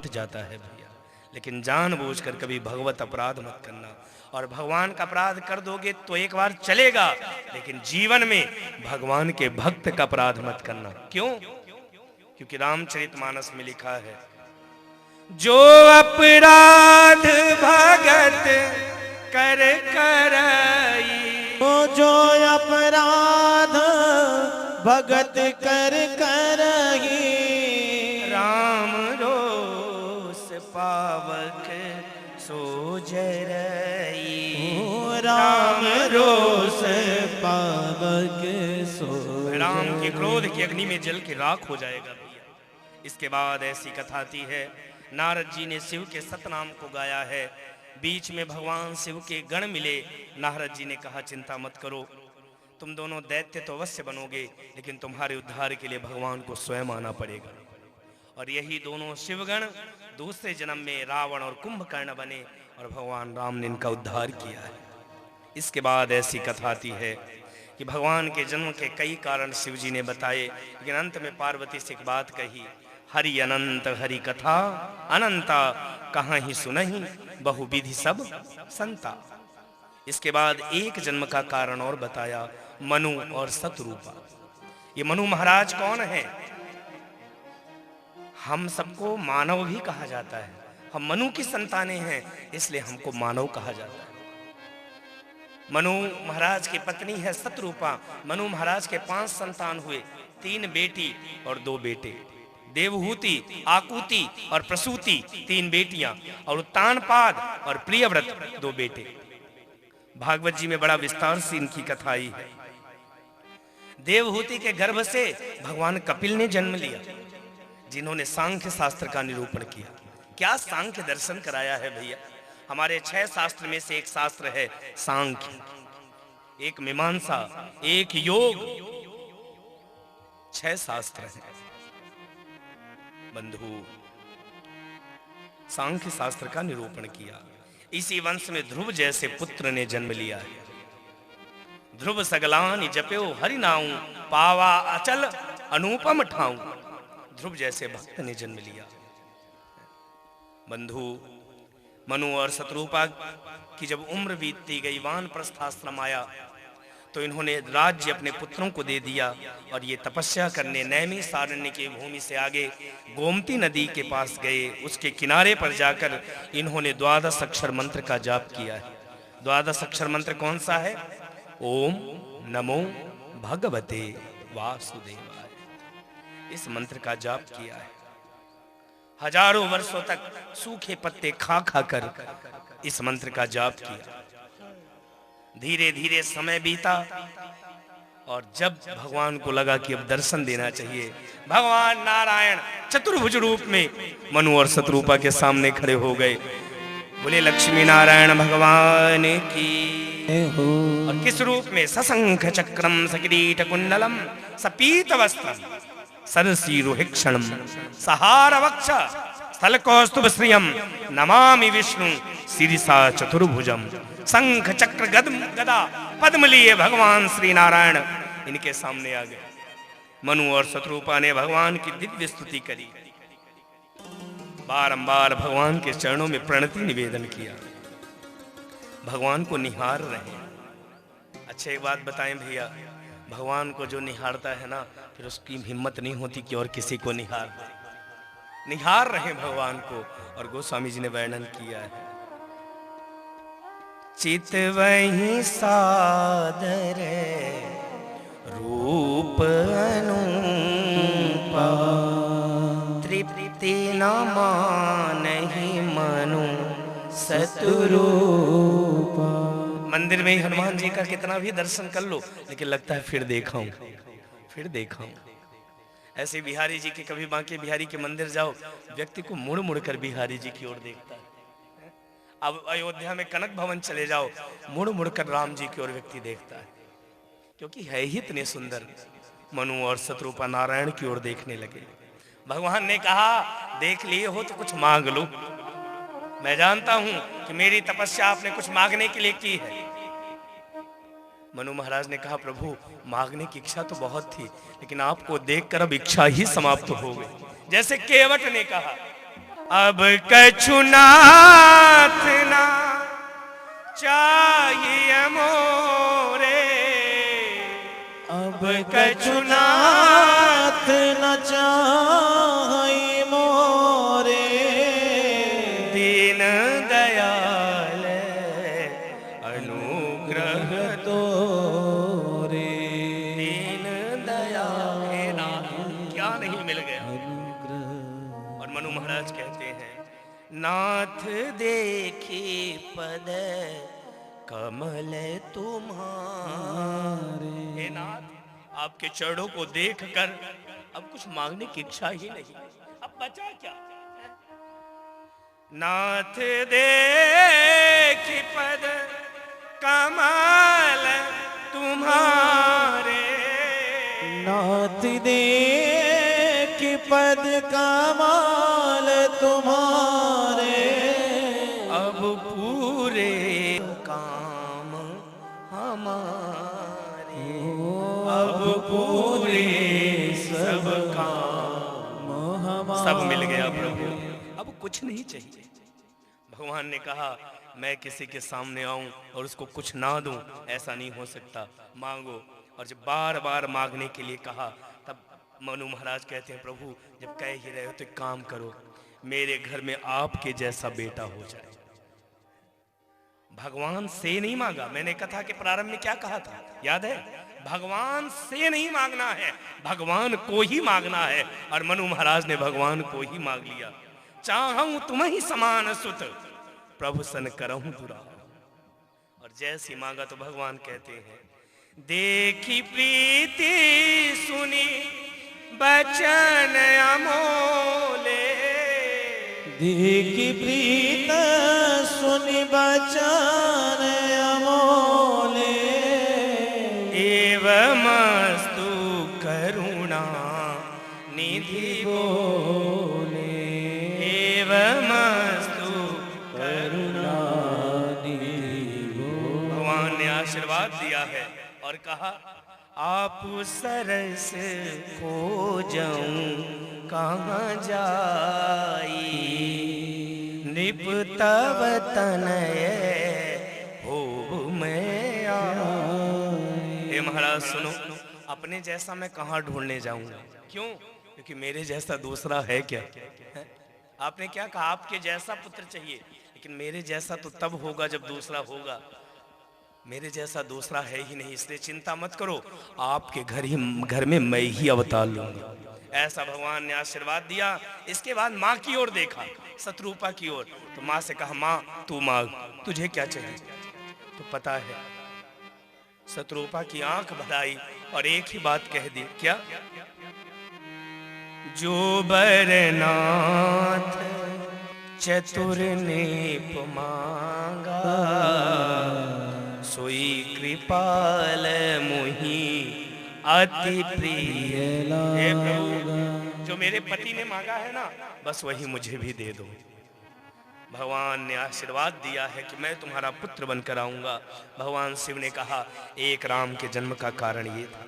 अंत जाता है भैया। लेकिन जानबूझकर कभी भगवत अपराध मत करना, और भगवान का अपराध कर दोगे तो एक बार चलेगा, लेकिन जीवन में भगवान के भक्त का अपराध मत करना। क्यों? क्योंकि रामचरितमानस में लिखा है, जो अपराध भगत कर करई, जो अपराध भगत कर करही, राम रोष पावक सो जरई। राम रोष पावक सो। राम के क्रोध की अग्नि में जल के राख हो जाएगा भैया। इसके बाद ऐसी कथा आती है, नारद जी ने शिव के सतनाम को गाया है। बीच में भगवान शिव के गण मिले। नारद जी ने कहा, चिंता मत करो, तुम दोनों दैत्य तो अवश्य बनोगे, लेकिन तुम्हारे उद्धार के लिए भगवान को स्वयं आना पड़ेगा। और यही दोनों शिवगण दूसरे जन्म में रावण और कुंभकर्ण बने और भगवान राम ने इनका उद्धार किया है। इसके बाद ऐसी कथा आती है कि भगवान के जन्म के कई कारण शिव जी ने बताए, लेकिन अंत में पार्वती से एक बात कही, हरि अनंत हरि कथा अनंता, कहाँ ही सुनहि बहुविधि सब संता। इसके बाद एक जन्म का कारण और बताया, मनु और शतरूपा। ये मनु महाराज कौन है? हम सबको मानव भी कहा जाता है, हम मनु की संतानें हैं, इसलिए हमको मानव कहा जाता है। मनु महाराज की पत्नी है शतरूपा। मनु महाराज के 5 संतान हुए, 3 बेटी और 2 बेटे। देवहूति, आकुति और प्रसूति 3 बेटियां, और उत्तानपाद और प्रियव्रत 2 बेटे। भागवत जी में बड़ा विस्तार से इनकी कथा आई है। देवहूति के गर्भ से भगवान कपिल ने जन्म लिया, जिन्होंने सांख्य शास्त्र का निरूपण किया। क्या सांख्य दर्शन कराया है भैया। हमारे 6 शास्त्र में से एक शास्त्र है सांख्य, एक मीमांसा, एक योग, 6 शास्त्र हैं बंधु। सांख्य शास्त्र का निरूपण किया। इसी वंश में ध्रुव जैसे पुत्र ने जन्म लिया है। ध्रुव सगलान जप्यो हरि नाऊ, पावा अचल अनुपम ठाऊ। ध्रुव जैसे भक्त ने जन्म लिया। बंधु, मनु और शतरूपा की जब उम्र बीतती गई, वानप्रस्थाश्रम आया, तो इन्होंने राज्य अपने पुत्रों को दे दिया और ये तपस्या करने नैमिषारण्य की भूमि से आगे गोमती नदी के पास गए। उसके किनारे पर जाकर इन्होंने 12 अक्षर मंत्र का जाप किया है। 12 अक्षर मंत्र कौन सा है? ओम नमो भगवते वासुदेवाय। इस मंत्र का जाप किया है। हजारों वर्षों तक सूखे पत्ते खा खा कर इस मंत्र का जाप किया। धीरे धीरे समय बीता और जब भगवान को लगा कि अब दर्शन देना चाहिए, भगवान नारायण चतुर्भुज रूप में मनु और शतरूपा के सामने खड़े हो गए। बोले लक्ष्मी नारायण भगवान की। और किस रूप में? सशंख चक्रम सकिरीट कुंडलम सपीत वस्त्रम सरसीरुहिक्षणम सहार वक्ष स्थल कौस्तुभ श्रियम नमामि विष्णु शिरिसा चतुर्भुजम। शंख चक्र गदा पद्म लिए भगवान श्री नारायण इनके सामने आ गए। मनु और शतरूपा ने भगवान की दिव्य स्तुति करी, बारंबार भगवान के चरणों में प्रणति निवेदन किया, भगवान को निहार रहे। अच्छा एक बात बताएं भैया, भगवान को जो निहारता है ना, फिर उसकी हिम्मत नहीं होती कि और किसी को निहार रहे भगवान को। और गोस्वामी जी ने वर्णन किया है, चित वही सादर रूप अनूपा, तृप्ति न मानहि मनु शतरूपा। मंदिर में ही हनुमान जी का कितना भी दर्शन कर लो, लेकिन लगता है फिर देखा हूं। ऐसे बिहारी जी के, कभी बांके बिहारी के मंदिर जाओ, व्यक्ति को मुड़ मुड़ कर बिहारी जी की ओर देखता है। अब अयोध्या में कनक भवन चले जाओ, मुड़ मुड़ कर राम जी की ओर व्यक्ति देखता है, क्योंकि है ही इतने सुंदर। मनु और शतरूपा नारायण की ओर देखने लगे। भगवान ने कहा, देख लिए हो तो कुछ मांग लो। मैं जानता हूं कि मेरी तपस्या आपने कुछ मांगने के लिए की है। मनु महाराज ने कहा, प्रभु मांगने की इच्छा तो बहुत थी, लेकिन आपको देखकर अब इच्छा ही समाप्त हो गई। जैसे केवट ने कहा, अब कछु नाथ ना चाहिए मोरे, अब कछु नाथ न चाहि मोरे, दीन दयाल अनुग्रह तोरे, दीन दयाल। हे नाथ, क्या नहीं मिल गया। अनुग्रह। और मनु महाराज कहते हैं, नाथ देखी पद कमल तुम्हारे। हे नाथ, आपके चरणों को देखकर अब कुछ मांगने की इच्छा ही नहीं, अब बचा क्या। नाथ देखी पद कमल तुम्हारे, नाथ देख पद कमाल तुम्हारे, अब पूरे काम हमारे, अब पूरे सब काम हमारे। सब मिल गया प्रभु, अब कुछ नहीं चाहिए। भगवान ने कहा, मैं किसी के सामने आऊं और उसको कुछ ना दूं, ऐसा नहीं हो सकता, मांगो। और जब बार बार मांगने के लिए कहा, तब मनु महाराज कहते हैं, प्रभु जब कह ही रहे हो तो एक काम करो, मेरे घर में आपके जैसा बेटा हो जाए। भगवान से नहीं मांगा, मैंने कथा के प्रारंभ में क्या कहा था, याद है? भगवान से नहीं मांगना है, भगवान को ही मांगना है। और मनु महाराज ने भगवान को ही मांग लिया। चाहूं तुम ही समान सुत, प्रभु सन करहूं दुरा। और जैसी मांगा तो भगवान कहते हैं, देखी प्रीति सुनी बचन अमोले, देखी प्रीत सुनि बचन अमोले, एवमस्तु करुणा निधि बोले, एवमस्तु करुणा निधि बोले। भगवान ने आशीर्वाद दिया है और कहा, आप सरस खोजऊं कहाँ जाई, नृप तव तनय हो मैं आई। हे महाराज सुनो, अपने जैसा मैं कहाँ ढूंढने जाऊंगा, क्यों? क्योंकि मेरे जैसा दूसरा है क्या? है? आपने क्या कहा, आपके जैसा पुत्र चाहिए, लेकिन मेरे जैसा तो तब होगा जब दूसरा होगा। मेरे जैसा दूसरा है ही नहीं, इसलिए चिंता मत करो, आपके घर में मैं ही अवतार लूंगा। ऐसा भगवान ने आशीर्वाद दिया। इसके बाद माँ की ओर देखा, शत्रुपा की ओर, तो माँ से कहा, माँ तू मांग, तुझे क्या चाहिए? तो पता है, शत्रुपा की आंख भराई और एक ही बात कह दी, क्या? जो बरनाथ चतुर नेप मांगा, सोई कृपाल मुहि अति प्रिय। हे प्रभु, जो मेरे पति ने मांगा है ना, बस वही मुझे भी दे दो। भगवान ने आशीर्वाद दिया है कि मैं तुम्हारा पुत्र बनकर आऊंगा। भगवान शिव ने कहा, एक राम के जन्म का कारण ये था।